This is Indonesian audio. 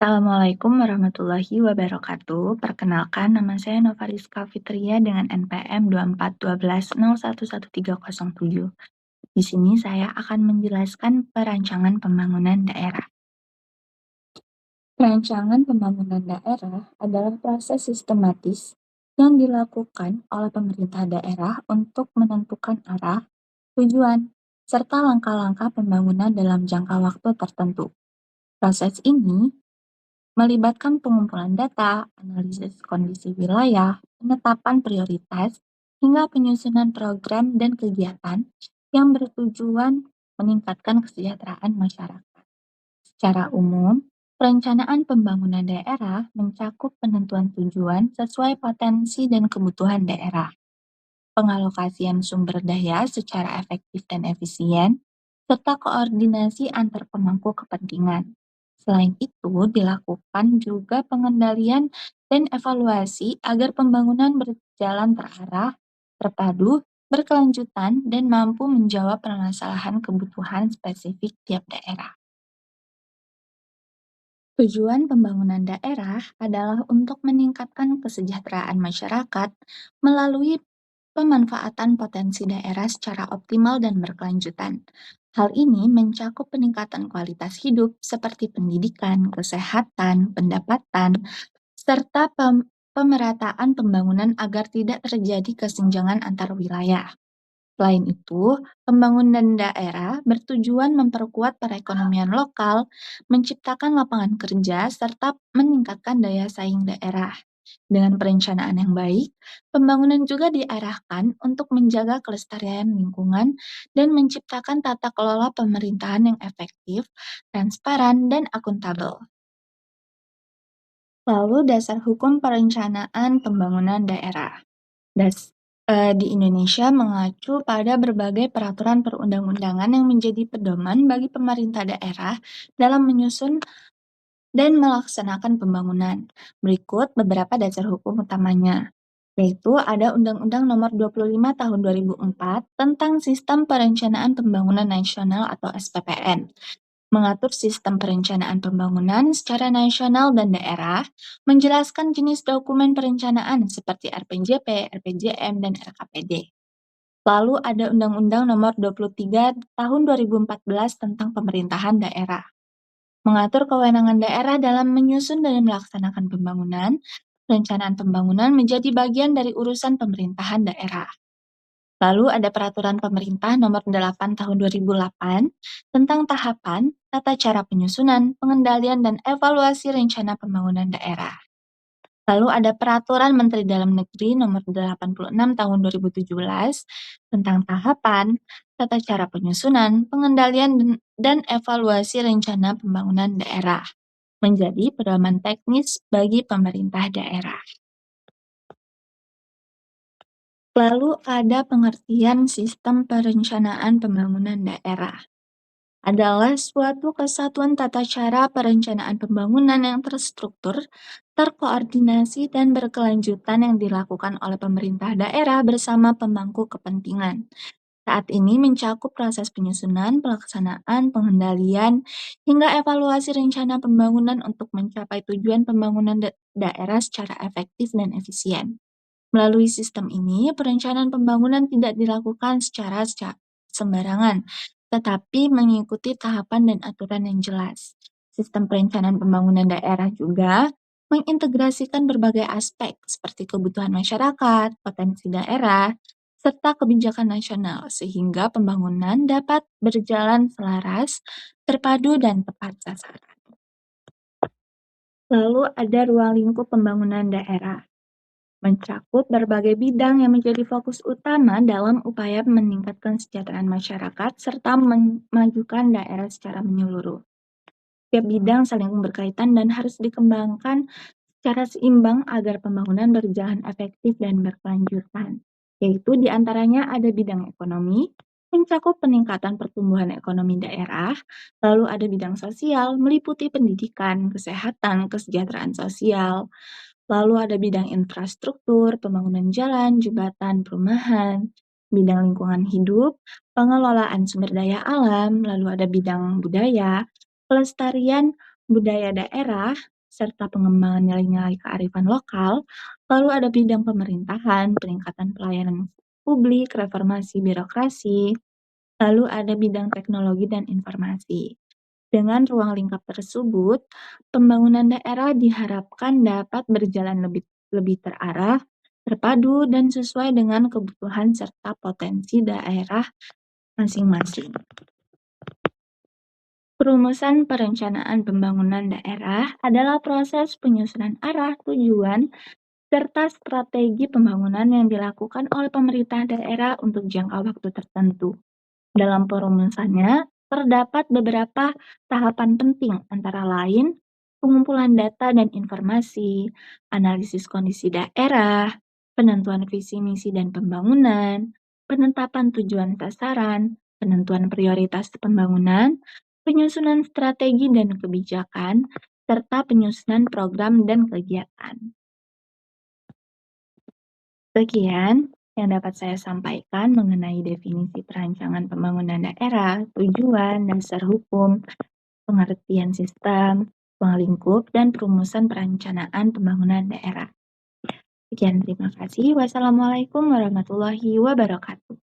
Assalamualaikum warahmatullahi wabarakatuh. Perkenalkan, nama saya Nova Rizka Fitria dengan NPM 2412011307. Di sini saya akan menjelaskan perancangan pembangunan daerah. Perancangan pembangunan daerah adalah proses sistematis yang dilakukan oleh pemerintah daerah untuk menentukan arah, tujuan, serta langkah-langkah pembangunan dalam jangka waktu tertentu. Proses ini melibatkan pengumpulan data, analisis kondisi wilayah, penetapan prioritas, hingga penyusunan program dan kegiatan yang bertujuan meningkatkan kesejahteraan masyarakat. Secara umum, perencanaan pembangunan daerah mencakup penentuan tujuan sesuai potensi dan kebutuhan daerah, pengalokasian sumber daya secara efektif dan efisien, serta koordinasi antar pemangku kepentingan. Selain itu, dilakukan juga pengendalian dan evaluasi agar pembangunan berjalan terarah, terpadu, berkelanjutan, dan mampu menjawab permasalahan kebutuhan spesifik tiap daerah. Tujuan pembangunan daerah adalah untuk meningkatkan kesejahteraan masyarakat melalui pemanfaatan potensi daerah secara optimal dan berkelanjutan. Hal ini mencakup peningkatan kualitas hidup seperti pendidikan, kesehatan, pendapatan, serta pemerataan pembangunan agar tidak terjadi kesenjangan antar wilayah. Selain itu, pembangunan daerah bertujuan memperkuat perekonomian lokal, menciptakan lapangan kerja, serta meningkatkan daya saing daerah. Dengan perencanaan yang baik, pembangunan juga diarahkan untuk menjaga kelestarian lingkungan dan menciptakan tata kelola pemerintahan yang efektif, transparan, dan akuntabel. Lalu dasar hukum perencanaan pembangunan daerah. Di Indonesia mengacu pada berbagai peraturan perundang-undangan yang menjadi pedoman bagi pemerintah daerah dalam menyusun dan melaksanakan pembangunan. Berikut beberapa dasar hukum utamanya, yaitu ada Undang-Undang Nomor 25 Tahun 2004 tentang Sistem Perencanaan Pembangunan Nasional atau SPPN, mengatur sistem perencanaan pembangunan secara nasional dan daerah, menjelaskan jenis dokumen perencanaan seperti RPJP, RPJM, dan RKPD. Lalu ada Undang-Undang Nomor 23 Tahun 2014 tentang Pemerintahan Daerah, mengatur kewenangan daerah dalam menyusun dan melaksanakan pembangunan. Perencanaan pembangunan menjadi bagian dari urusan pemerintahan daerah. Lalu ada Peraturan Pemerintah Nomor 8 Tahun 2008 tentang tahapan, tata cara penyusunan, pengendalian, dan evaluasi rencana pembangunan daerah. Lalu ada Peraturan Menteri Dalam Negeri Nomor 86 Tahun 2017 tentang tahapan, tata cara penyusunan, pengendalian, dan evaluasi rencana pembangunan daerah, menjadi pedoman teknis bagi pemerintah daerah. Lalu ada pengertian sistem perencanaan pembangunan daerah. Adalah suatu kesatuan tata cara perencanaan pembangunan yang terstruktur, terkoordinasi, dan berkelanjutan yang dilakukan oleh pemerintah daerah bersama pemangku kepentingan. Saat ini mencakup proses penyusunan, pelaksanaan, pengendalian, hingga evaluasi rencana pembangunan untuk mencapai tujuan pembangunan daerah secara efektif dan efisien. Melalui sistem ini, perencanaan pembangunan tidak dilakukan secara sembarangan, tetapi mengikuti tahapan dan aturan yang jelas. Sistem perencanaan pembangunan daerah juga mengintegrasikan berbagai aspek seperti kebutuhan masyarakat, potensi daerah, serta kebijakan nasional, sehingga pembangunan dapat berjalan selaras, terpadu, dan tepat sasaran. Lalu ada ruang lingkup pembangunan daerah, mencakup berbagai bidang yang menjadi fokus utama dalam upaya meningkatkan kesejahteraan masyarakat serta memajukan daerah secara menyeluruh. Setiap bidang saling berkaitan dan harus dikembangkan secara seimbang agar pembangunan berjalan efektif dan berkelanjutan, yaitu diantaranya ada bidang ekonomi, mencakup peningkatan pertumbuhan ekonomi daerah, lalu ada bidang sosial, meliputi pendidikan, kesehatan, kesejahteraan sosial, lalu ada bidang infrastruktur, pembangunan jalan, jembatan, perumahan, bidang lingkungan hidup, pengelolaan sumber daya alam, lalu ada bidang budaya, pelestarian budaya daerah, serta pengembangan nilai-nilai kearifan lokal. Lalu ada bidang pemerintahan, peningkatan pelayanan publik, reformasi birokrasi, lalu ada bidang teknologi dan informasi. Dengan ruang lingkap tersebut, pembangunan daerah diharapkan dapat berjalan lebih lebih terarah, terpadu, dan sesuai dengan kebutuhan serta potensi daerah masing-masing. Perumusan perencanaan pembangunan daerah adalah proses penyusunan arah, tujuan, serta strategi pembangunan yang dilakukan oleh pemerintah daerah untuk jangka waktu tertentu. Dalam perumusannya, terdapat beberapa tahapan penting, antara lain pengumpulan data dan informasi, analisis kondisi daerah, penentuan visi misi dan pembangunan, penetapan tujuan sasaran, penentuan prioritas pembangunan, penyusunan strategi dan kebijakan, serta penyusunan program dan kegiatan. Sekian yang dapat saya sampaikan mengenai definisi perancangan pembangunan daerah, tujuan, dasar hukum, pengertian sistem, ruang lingkup, dan perumusan perencanaan pembangunan daerah. Sekian, terima kasih. Wassalamualaikum warahmatullahi wabarakatuh.